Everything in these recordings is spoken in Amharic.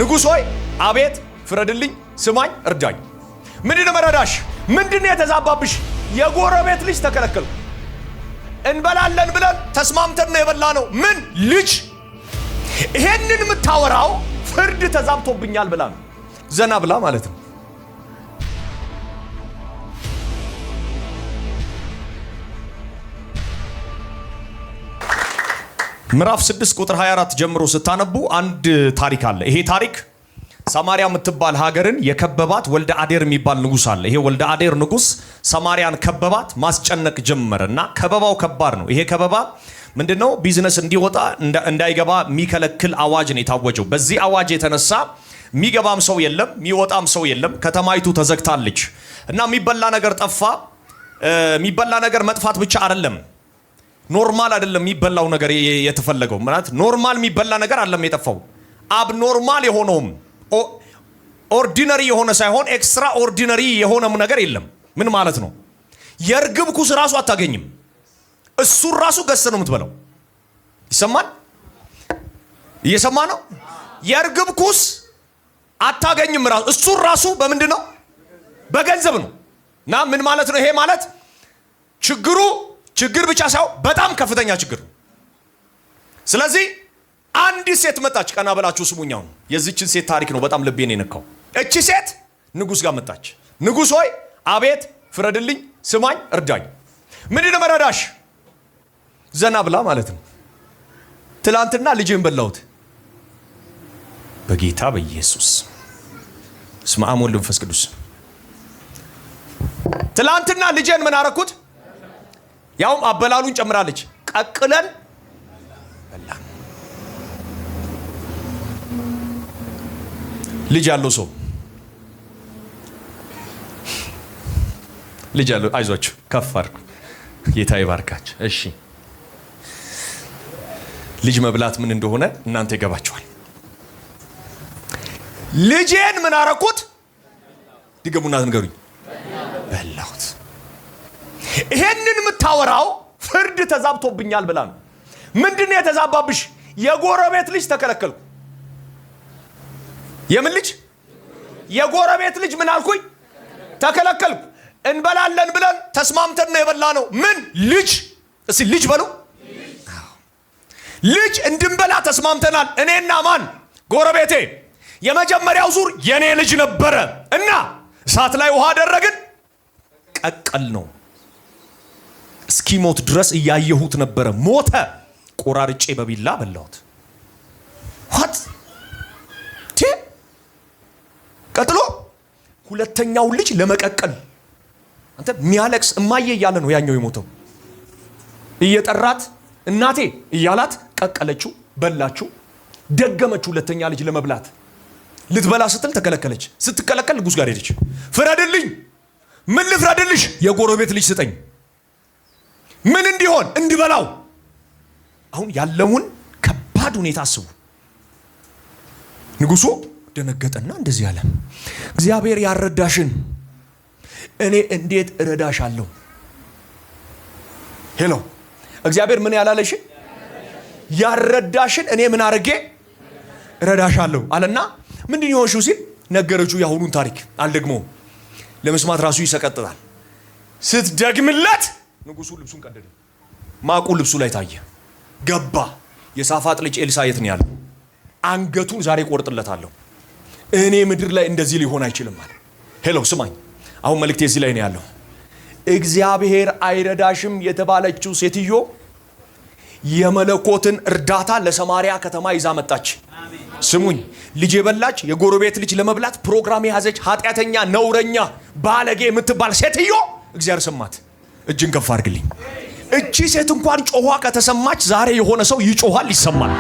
ንጉሥ ሆይ አቤት ፍረድልኝ ስማኝ እርዳኝ ምንድነው መረዳሽ ምንድነው የተዛባብሽ የጎረቤት ልጅ ተከለከልኩ እንበላለን ብለን ተስማምተን ነው የበላነው ምን ልጅ ይሄንን የምታወራው ፍርድ ተዛብቶብኛል ብላ ነው ዘና ብላ ማለት ነው ምዕራፍ 6 ቁጥር 24 ጀምሮ ስታነቡ አንድ ታሪክ አለ ይሄ ታሪክ ሰማሪያ የምትባል ሀገርን የከበባት ወልደ አዴር የሚባል ንጉስ አለ ይሄ ወልደ አዴር ንጉስ ሰማሪያን ከበባት ማስጨነቅ ጀመረና ከበባው ከባድ ነው ይሄ ከበባ ምንድነው ቢዝነስ እንዲወጣ እንዳይገባ የሚከለክል አዋጅ ነው የታወጀው በዚህ አዋጅ የተነሳ የሚገባም ሰው የለም የሚወጣም ሰው የለም ከተማይቱ ተዘግታለች እና የሚበላ ነገር ጠፋ የሚበላ ነገር መጥፋት ብቻ አይደለም ኖርማል አይደለም የሚበላው ነገር የተፈለገው ማለት ኖርማል የሚበላ ነገር አይደለም የጠፋው አብኖርማል የሆነውም ኦርዲነሪ የሆነ ሳይሆን ኤክስትራ ኦርዲነሪ የሆነም ነገር የለም ምን ማለት ነው የርግብ ኩስ ራሱ አታገኝም እሱ ራሱ ገስ ነው የምትበላው ይሰማል እየሰማ ነው የርግብ ኩስ አታገኝም ራሱ እሱ ራሱ በምንድነው በገንዘብ ነው እና ምን ማለት ነው ይሄ ማለት ችግር ብቻ ሳይሆን በጣም ከፍተኛ ችግር ስለዚህ አንዲት ሴት መጣች ቀና በላችሁ ስሙኛው የዚችን ሴት ታሪክ ነው በጣም ልቤን የነካው እቺ ሴት ንጉስ ጋር መጣች ንጉስ ሆይ አቤት ፍረድልኝ ስማኝ እርዳኝ ምንድነው መረዳሽ ዘና ብላ ማለት ነው ትላንትና ልጄን በላሁት በጌታ በኢየሱስ ስመ አብ ወወልድ ወመንፈስ ቅዱስ ትላንትና ልጄን ምን አረኩት ያውም አበላሉን ጨምራለች ቀቅለን በላን ልጅ ያለው ሰው ልጅ ያለው አይዟችሁ ከፍ አድርጉ ጌታ ይባርካችሁ እሺ ልጅ መብላት ምን እንደሆነ እናንተ ይገባችኋል ልጄን ምን አረኩት ድገሙና ንገሩኝ በላሁት ይሄንን የምታወራው ፍርድ ተዛብቶብኛል ብላ ነው ምንድነው የተዛባብሽ የጎረቤት ልጅ ተከለከልኩ የምን ልጅ የጎረቤት ልጅ ምን አልኩኝ ተከለከልኩ እንበላለን ብለን ተስማምተን ነው የበላነው ምን ልጅ እሺ ልጅ በሉ ልጅ እንድንበላ ተስማምተናል እኔና ማን ጎረቤቴ የመጀመሪያው ዙር የኔ ልጅ ነበረ እና እሳት ላይ ውሃ አደረግን ቀቀል ነው እስኪሞት ድረስ እያየሁት ነበረ ሞተ ቆራርጬ በቢላ በላሁት what ቀጥሎ ሁለተኛው ልጅ ለመቀቀል አንተ ሚያለቅስ እማዬ እያለ ነው ያኛው የሞተው እየጠራት እናቴ እያላት ቀቀለችው በላችው ደገመችው ሁለተኛ ልጅ ለመብላት ልትበላ ስትል ተከለከለች ስትከለከል ንጉስ ጋር ሄደች ፍረድልኝ ምን ልፍረድልሽ የጎረቤት ልጅ ስጠኝ ምን እንዲሆን እንድበላው አሁን ያለውን ከባድ ሁኔታ አስቡ ንጉሱ ደነገጠና እንደዚህ ያለ እግዚአብሔር ያረዳሽን እኔ እንዴት እረዳሻለሁ ሄሎ እግዚአብሔር ምን ያላለሽ ያረዳሽን እኔ ምን አርጌ እረዳሻለሁ አለና ምንድነው ይሆንሽው ሲል ነገረችው ያሁኑን ታሪክ አልደግሞ ለመስማት ራሱ ይሰቀጥጣል ስትደግምለት ንጉሱ ልብሱን ቀደደ ማቁ ልብሱ ላይ ታየ ገባ የሳፋጥ ልጅ ኤልሳ የት ነው ያለው አንገቱን ዛሬ ቆርጥለታለሁ እኔ ምድር ላይ እንደዚህ ሊሆን አይችልም ማለት ሄሎ ስማኝ አሁን መልእክቴ እዚህ ላይ ነው ያለው እግዚአብሔር አይረዳሽም የተባለችው ሴትዮ የመለኮትን እርዳታ ለሰማሪያ ከተማ ይዛ መጣች ስሙኝ ልጅ የበላች የጎረቤት ልጅ ለመብላት ፕሮግራም ያዘች ኃጢያተኛ ነውረኛ ባለጌ የምትባል ሴትዮ እግዚአብሔር ሰማት እጅን ከፍ አድርግልኝ እቺ ሴት እንኳን ጮኋ ከተሰማች ዛሬ የሆነ ሰው ይጮሃል ይሰማል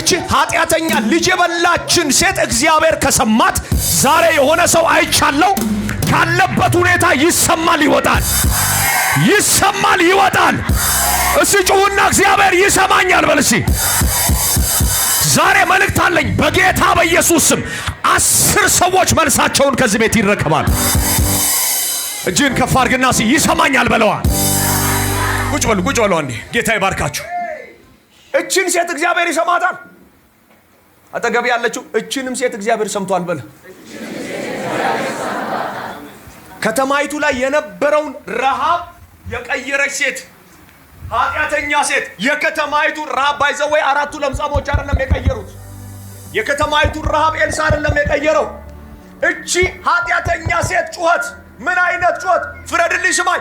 እቺ ኃጢያተኛ ልጅ የበላችን ሴት እግዚአብሔር ከሰማት ዛሬ የሆነ ሰው አይቻለው ካለበት ሁኔታ ይሰማል ይወጣል እሺ ጮሁና እግዚአብሔር ይሰማኛል በልሲ ዛሬ መልእክት አለኝ በጌታ በኢየሱስ ስም 10 ሰዎች መልሳቸውን ከዚህ ቤት ይረከባል እጅን ከፍ አድርግና ይሰማኛል በለዋ ቁጭ በሉ አንዴ ጌታ ይባርካችሁ እቺን ሴት እግዚአብሔር ይሰማታል አጠገብ ያለችው እቺንም ሴት እግዚአብሔር ሰምቷል በለ። ከተማይቱ ላይ የነበረውን ረሃብ የቀየረች ሴት፣ ኃጢአተኛ ሴት። የከተማይቱ ረሃብ ባይዘወይ አራቱ ለምጻሞች አይደለም የቀየሩት። የከተማይቱ ረሃብ ኤልሳ አይደለም የቀየረው። እቺ ኃጢአተኛ ሴት ጩኸት ምን አይነት ጩኸት! ፍረድልኝ ስማኝ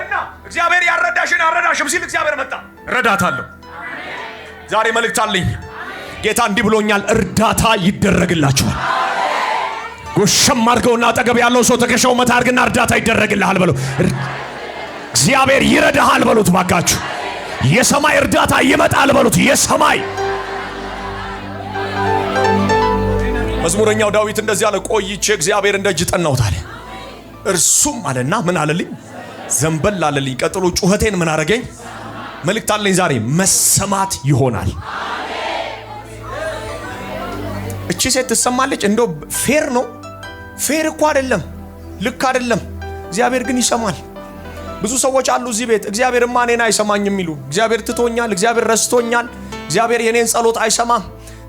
እና እግዚአብሔር ያረዳሽን አረዳሽም ሲል እግዚአብሔር መጣ። ረዳታለሁ። ዛሬ መልእክት አለኝ። ጌታ እንዲህ ብሎኛል፣ እርዳታ ይደረግላችኋል። ጎሸም አድርገውና አጠገብ ያለው ሰው ተከሻው መታ አድርግና እርዳታ ይደረግልሃል በለው። እግዚአብሔር ይረዳሃል በሉት ባካችሁ። የሰማይ እርዳታ ይመጣል በሉት። የሰማይ መዝሙረኛው ዳዊት እንደዚህ አለ፣ ቆይቼ እግዚአብሔር እንደጅ ጠናሁት አለ። እርሱም አለና ምን አለልኝ? ዘንበል አለልኝ። ቀጥሎ ጩኸቴን ምን አረገኝ? መልእክት አለኝ ዛሬ፣ መሰማት ይሆናል። እቺ ሴት ትሰማለች። እንደው ፌር ነው? ፌር እኮ አይደለም፣ ልክ አይደለም። እግዚአብሔር ግን ይሰማል። ብዙ ሰዎች አሉ እዚህ ቤት እግዚአብሔርማ እኔን አይሰማኝም የሚሉ፣ እግዚአብሔር ትቶኛል፣ እግዚአብሔር ረስቶኛል፣ እግዚአብሔር የኔን ጸሎት አይሰማም፣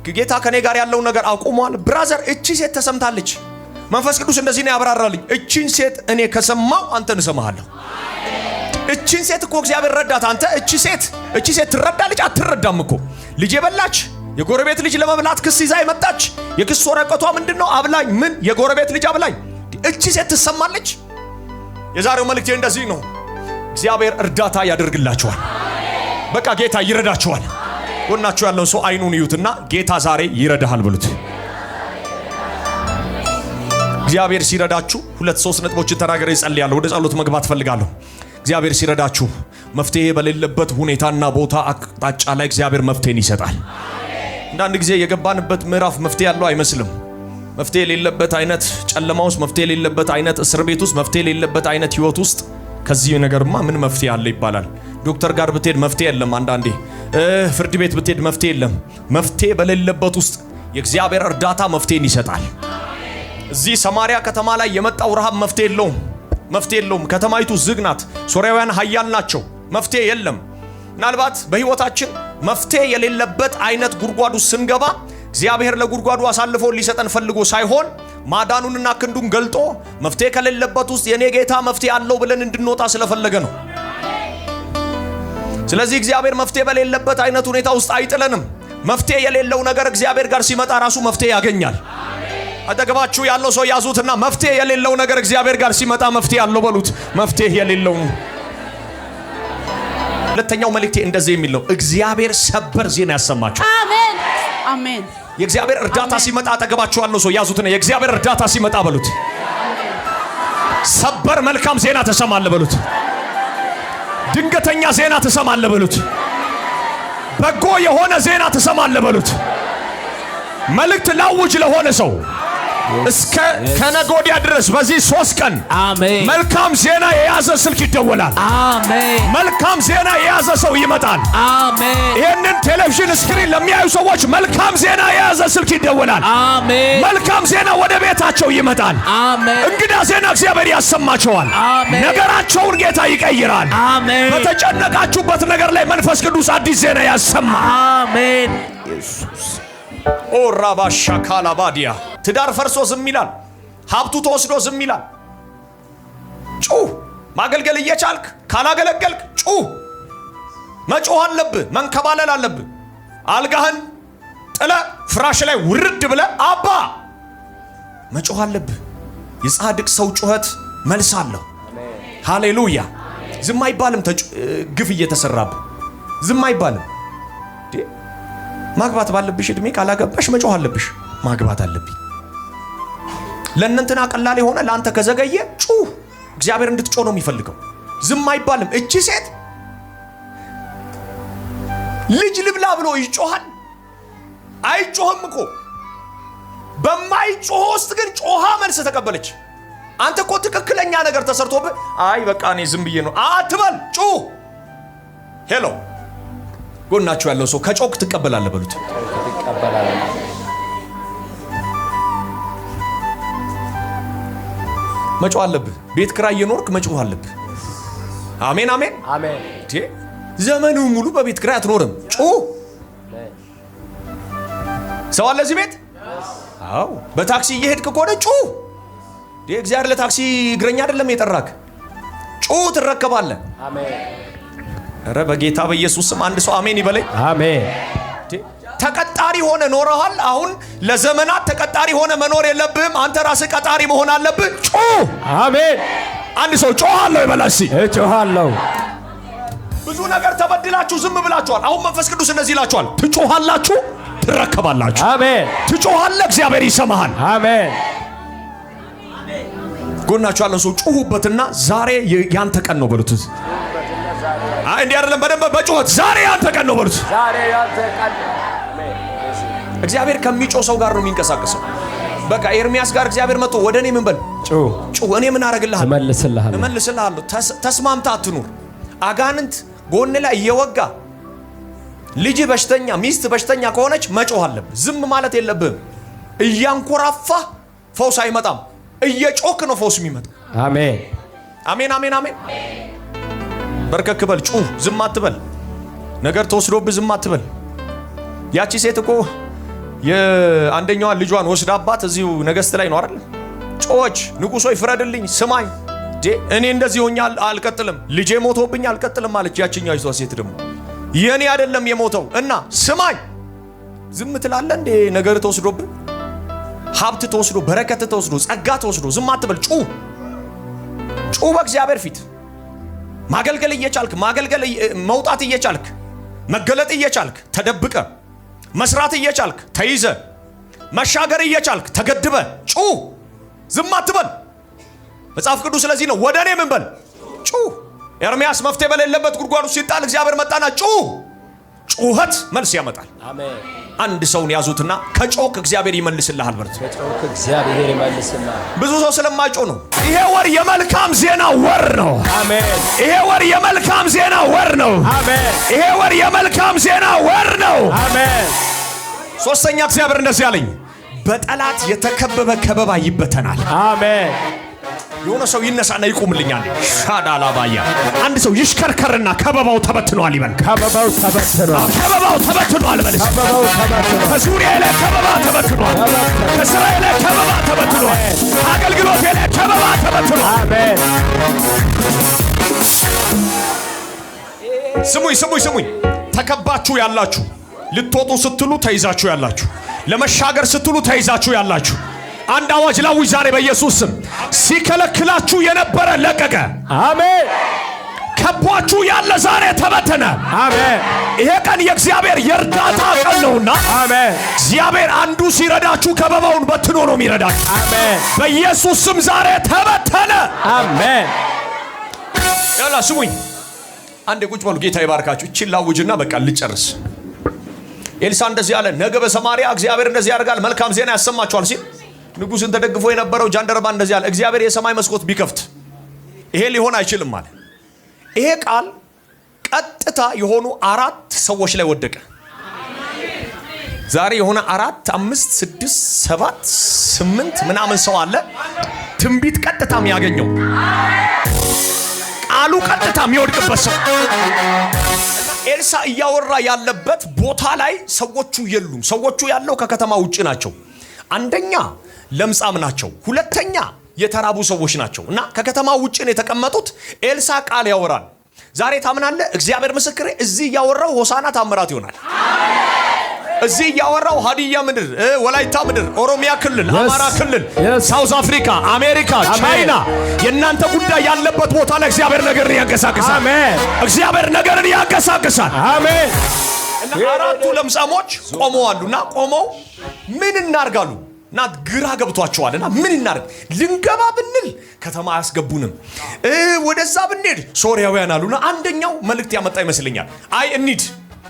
ጌታ ከኔ ጋር ያለው ነገር አቁሟል። ብራዘር እቺ ሴት ተሰምታለች። መንፈስ ቅዱስ እንደዚህ ነው ያብራራልኝ። እቺን ሴት እኔ ከሰማው አንተን እሰማሃለሁ። እቺን ሴት እኮ እግዚአብሔር ረዳት። አንተ እቺ ሴት ትረዳለች? አትረዳም እኮ። ልጅ የበላች የጎረቤት ልጅ ለመብላት ክስ ይዛ የመጣች የክስ ወረቀቷ ምንድነው? አብላኝ። ምን የጎረቤት ልጅ አብላኝ። እቺ ሴት ትሰማለች? የዛሬው መልእክቴ እንደዚህ ነው። እግዚአብሔር እርዳታ ያደርግላችኋል። በቃ ጌታ ይረዳችኋል። ጎናችሁ ያለው ሰው አይኑን ይዩትና ጌታ ዛሬ ይረዳሃል ብሉት። እግዚአብሔር ሲረዳችሁ 2-3 ነጥቦችን ተናገረ ይጸልያለሁ። ወደ ጸሎት መግባት ፈልጋለሁ። እግዚአብሔር ሲረዳችሁ መፍትሄ በሌለበት ሁኔታና ቦታ አቅጣጫ ላይ እግዚአብሔር መፍትሄን ይሰጣል። አንዳንድ ጊዜ የገባንበት ምዕራፍ መፍትሄ ያለው አይመስልም። መፍትሄ የሌለበት አይነት ጨለማ ውስጥ፣ መፍትሄ የሌለበት አይነት እስር ቤት ውስጥ፣ መፍትሄ የሌለበት አይነት ህይወት ውስጥ ከዚህ ነገርማ ምን መፍትሄ አለ ይባላል። ዶክተር ጋር ብትሄድ መፍትሄ የለም። አንዳንዴ ፍርድ ቤት ብትሄድ መፍትሄ የለም። መፍትሄ በሌለበት ውስጥ የእግዚአብሔር እርዳታ መፍትሄን ይሰጣል። እዚህ ሰማሪያ ከተማ ላይ የመጣው ረሃብ መፍትሄ የለውም። ከተማይቱ ዝግ ናት። ሶርያውያን ኃያል ናቸው። መፍትሄ የለም። ምናልባት በህይወታችን መፍትሄ የሌለበት አይነት ጉድጓዱ ስንገባ እግዚአብሔር ለጉድጓዱ አሳልፎ ሊሰጠን ፈልጎ ሳይሆን ማዳኑንና ክንዱን ገልጦ መፍትሄ ከሌለበት ውስጥ የኔ ጌታ መፍትሄ አለው ብለን እንድንወጣ ስለፈለገ ነው። ስለዚህ እግዚአብሔር መፍትሄ በሌለበት አይነት ሁኔታ ውስጥ አይጥለንም። መፍትሄ የሌለው ነገር እግዚአብሔር ጋር ሲመጣ ራሱ መፍትሄ ያገኛል። አጠገባችሁ ያለው ሰው ያዙትና መፍትሄ የሌለው ነገር እግዚአብሔር ጋር ሲመጣ መፍትሄ አለው በሉት። መፍትሄ የሌለው። ሁለተኛው መልእክቴ እንደዚህ የሚል ነው። እግዚአብሔር ሰበር ዜና ያሰማችሁ። አሜን አሜን። የእግዚአብሔር እርዳታ ሲመጣ አጠገባችሁ ያለው ሰው ያዙትና የእግዚአብሔር እርዳታ ሲመጣ በሉት። ሰበር መልካም ዜና ተሰማለ በሉት። ድንገተኛ ዜና ተሰማለ በሉት። በጎ የሆነ ዜና ተሰማለ በሉት። መልእክት ላውጅ ለሆነ ሰው እስከ ከነጎዲያ ድረስ በዚህ 3 ቀን አሜን መልካም ዜና የያዘ ስልክ ይደወላል። አሜን። መልካም ዜና የያዘ ሰው ይመጣል። አሜን። ይህንን ቴሌቪዥን ስክሪን ለሚያዩ ሰዎች መልካም ዜና የያዘ ስልክ ይደወላል። አሜን። መልካም ዜና ወደ ቤታቸው ይመጣል። አሜን። እንግዳ ዜና እግዚአብሔር ያሰማቸዋል። አሜን። ነገራቸውን ጌታ ይቀይራል። አሜን። በተጨነቃችሁበት ነገር ላይ መንፈስ ቅዱስ አዲስ ዜና ያሰማል። አሜን። ኢየሱስ ኦራባሻ ካላባዲያ ትዳር ፈርሶ ዝም ይላል። ሀብቱ ተወስዶ ዝም ይላል። ጩህ። ማገልገል እየቻልክ ካላገለገልክ ጩህ። መጮህ አለብህ። መንከባለል አለብህ። አልጋህን ጥለ ፍራሽ ላይ ውርድ ብለ አባ መጮህ አለብህ። የጻድቅ ሰው ጩኸት መልስ አለው። ሃሌሉያ። ዝም አይባልም። ግፍ እየተሰራብህ ዝም አይባልም። ማግባት ባለብሽ እድሜ ካላገባሽ መጮህ አለብሽ። ማግባት አለብኝ። ለእነንትና ቀላል የሆነ ለአንተ ከዘገየ ጩህ። እግዚአብሔር እንድትጮህ ነው የሚፈልገው። ዝም አይባልም። እቺ ሴት ልጅ ልብላ ብሎ ይጮሃል። አይጮህም እኮ። በማይጮህ ውስጥ ግን ጮሃ መልስ ተቀበለች። አንተ እኮ ትክክለኛ ነገር ተሰርቶብህ አይ በቃ እኔ ዝም ብዬ ነው አትበል። ጩህ። ሄሎ ጎናችሁ ያለው ሰው ከጮክ ትቀበላለህ በሉት። መጮህ አለብህ። ቤት ክራይ እየኖርክ መጮህ አለብህ። አሜን አሜን አሜን። ዘመኑ ሙሉ በቤት ክራይ አትኖርም። ጩህ። ሰው አለ እዚህ ቤት? አዎ። በታክሲ እየሄድክ ከሆነ ጩ። እግዚአብሔር ለታክሲ እግረኛ አይደለም የጠራክ። ጩ ትረከባለህ። አሜን። ኧረ በጌታ በኢየሱስ ስም አንድ ሰው አሜን ይበለኝ። አሜን። ተቀጣሪ ሆነ ኖረሃል። አሁን ለዘመናት ተቀጣሪ ሆነ መኖር የለብህም። አንተ ራስህ ቀጣሪ መሆን አለብህ። ጩ። አሜን። አንድ ሰው ጮሃለሁ ይበል እስኪ። እጮሃለሁ። ብዙ ነገር ተበድላችሁ ዝም ብላችኋል። አሁን መንፈስ ቅዱስ እንደዚህ ይላችኋል፣ ትጮሃላችሁ፣ ትረከባላችሁ። አሜን። ትጮሃለህ፣ እግዚአብሔር ይሰማሃል። አሜን። ጎናችሁ ያለን ሰው ጩሁበትና ዛሬ ያንተ ቀን ነው በሉት። አይ እንዲህ አይደለም፣ በደንብ በጩኸት ዛሬ ያንተ ቀን ነው በሉት። ዛሬ ያንተ ቀን። እግዚአብሔር ከሚጮህ ሰው ጋር ነው የሚንቀሳቀሰው። በቃ ኤርሚያስ ጋር እግዚአብሔር መጥቶ ወደ እኔ ምን በል ጩህ፣ እኔ ምን አደርግልሃለሁ? እመልስልሃለሁ። ተስማምታ አትኑር። አጋንንት ጎን ላይ እየወጋ ልጅ በሽተኛ፣ ሚስት በሽተኛ ከሆነች መጮህ አለብህ። ዝም ማለት የለብህም። እያንኮራፋ ፈውስ አይመጣም። እየጮክ ነው ፈውስ የሚመጣው። አሜን። አሜን፣ አሜን፣ አሜን። በርከክ በል፣ ጩህ፣ ዝም አትበል። ነገር ተወስዶብህ ዝም አትበል። ያቺ ሴት እኮ የአንደኛዋን ልጇን ወስዳባት እዚሁ ነገስት ላይ ነው አይደል? ጮች፣ ንጉሶ ይፍረድልኝ፣ ስማኝ፣ እኔ እንደዚህ ሆኛ አልቀጥልም፣ ልጄ ሞቶብኝ አልቀጥልም አለች። ያቺኛው ሴት ደግሞ የኔ አይደለም የሞተው እና ስማኝ። ዝም ትላለህ እንዴ? ነገር ተወስዶብህ፣ ሀብት ተወስዶ፣ በረከት ተወስዶ፣ ጸጋ ተወስዶ ዝም አትበል። ጩህ፣ ጩህ በእግዚአብሔር ፊት። ማገልገል እየቻልክ መውጣት እየቻልክ መገለጥ እየቻልክ ተደብቀ መስራት እየቻልክ ተይዘ መሻገር እየቻልክ ተገድበ ጩህ፣ ዝም አትበል። መጽሐፍ ቅዱስ ስለዚህ ነው ወደ እኔ ምን በል ጩህ። ኤርሚያስ መፍትሄ በሌለበት ጉድጓዱ ሲጣል እግዚአብሔር መጣና ጩህ። ጩኸት መልስ ያመጣል። አሜን። አንድ ሰውን ያዙትና ከጮክ እግዚአብሔር ይመልስልሃል በርት። ከጮክ እግዚአብሔር ይመልስልሃል። ብዙ ሰው ስለማይጮህ ነው። ይሄ ወር የመልካም ዜና ወር ነው። አሜን። ይሄ ወር የመልካም ዜና ወር ነው። አሜን። ይሄ ወር የመልካም ዜና ወር ነው። አሜን። ሶስተኛ እግዚአብሔር እንደዚህ ያለኝ፣ በጠላት የተከበበ ከበባ ይበተናል። አሜን። የሆነ ሰው ይነሳና ይቁምልኛል። ሻዳላባያ አንድ ሰው ይሽከርከርና ከበባው ተበትኗል ይበል። ከበባው ተበትኗል። ከበባው ተበትኗል በል። ከበባው ተበትኗል። ከዙሪያዬ ላይ ከበባ ተበትኗል። ከስራዬ ላይ ከበባ ተበትኗል። ከአገልግሎቴ ላይ ከበባ ተበትኗል። አሜን። ስሙኝ። ተከባችሁ ያላችሁ፣ ልትወጡ ስትሉ ተይዛችሁ ያላችሁ፣ ለመሻገር ስትሉ ተይዛችሁ ያላችሁ አንድ አዋጅ ላውጅ ዛሬ በኢየሱስ ስም። ሲከለክላችሁ የነበረ ለቀቀ። አሜን። ከቧችሁ ያለ ዛሬ ተበተነ። አሜን። ይሄ ቀን የእግዚአብሔር የእርዳታ ቀን ነውና፣ አሜን። እግዚአብሔር አንዱ ሲረዳችሁ ከበባውን በትኖ ነው የሚረዳችሁ። አሜን። በኢየሱስ ስም ዛሬ ተበተነ። አሜን። ያላ ስሙኝ፣ አንዴ ቁጭ በሉ። ጌታ ይባርካችሁ። እቺን ላውጅና በቃ ልጨርስ። ኤልሳ እንደዚህ ያለ፣ ነገ በሰማሪያ እግዚአብሔር እንደዚህ ያደርጋል፣ መልካም ዜና ያሰማችኋል ሲል ንጉሥን ተደግፎ የነበረው ጃንደረባ እንደዚህ ያለ፣ እግዚአብሔር የሰማይ መስኮት ቢከፍት ይሄ ሊሆን አይችልም አለ። ይሄ ቃል ቀጥታ የሆኑ 4 ሰዎች ላይ ወደቀ። ዛሬ የሆነ 4 5 6 7 8 ምናምን ሰው አለ ትንቢት ቀጥታ የሚያገኘው ቃሉ ቀጥታ የሚወድቅበት ሰው። ኤልሳ እያወራ ያለበት ቦታ ላይ ሰዎቹ የሉም። ሰዎቹ ያለው ከከተማ ውጭ ናቸው። አንደኛ ለምጻም ናቸው፣ ሁለተኛ የተራቡ ሰዎች ናቸው እና ከከተማ ውጭ ነው የተቀመጡት። ኤልሳ ቃል ያወራል። ዛሬ ታምናለህ? እግዚአብሔር ምስክሬ፣ እዚህ እያወራው ሆሳና ታምራት ይሆናል። እዚህ እያወራው ሀዲያ ምድር፣ ወላይታ ምድር፣ ኦሮሚያ ክልል፣ አማራ ክልል፣ ሳውዝ አፍሪካ፣ አሜሪካ፣ ቻይና የእናንተ ጉዳይ ያለበት ቦታ ላይ እግዚአብሔር ነገርን ያንቀሳቅሳል። አሜን። እግዚአብሔር ነገርን ያንቀሳቅሳል። አሜን። እና 4ቱ ለምጻሞች ቆመዋሉና ቆመው ምን እናርጋሉ? እና ግራ ገብቷቸዋልና ምን እናርግ? ልንገባ ብንል ከተማ አያስገቡንም፣ ወደዛ ብንሄድ ሶሪያውያን አሉና አንደኛው መልእክት ያመጣ ይመስለኛል። አይ እንሂድ፣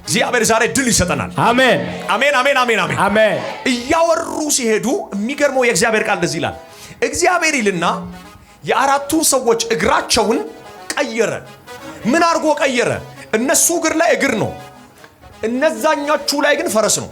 እግዚአብሔር ዛሬ ድል ይሰጠናል። አሜን፣ አሜን፣ አሜን፣ አሜን፣ አሜን፣ አሜን። እያወሩ ሲሄዱ የሚገርመው የእግዚአብሔር ቃል እንደዚህ ይላል። እግዚአብሔር ይልና የ4ቱን ሰዎች እግራቸውን ቀየረ። ምን አድርጎ ቀየረ? እነሱ እግር ላይ እግር ነው፣ እነዛኞቹ ላይ ግን ፈረስ ነው።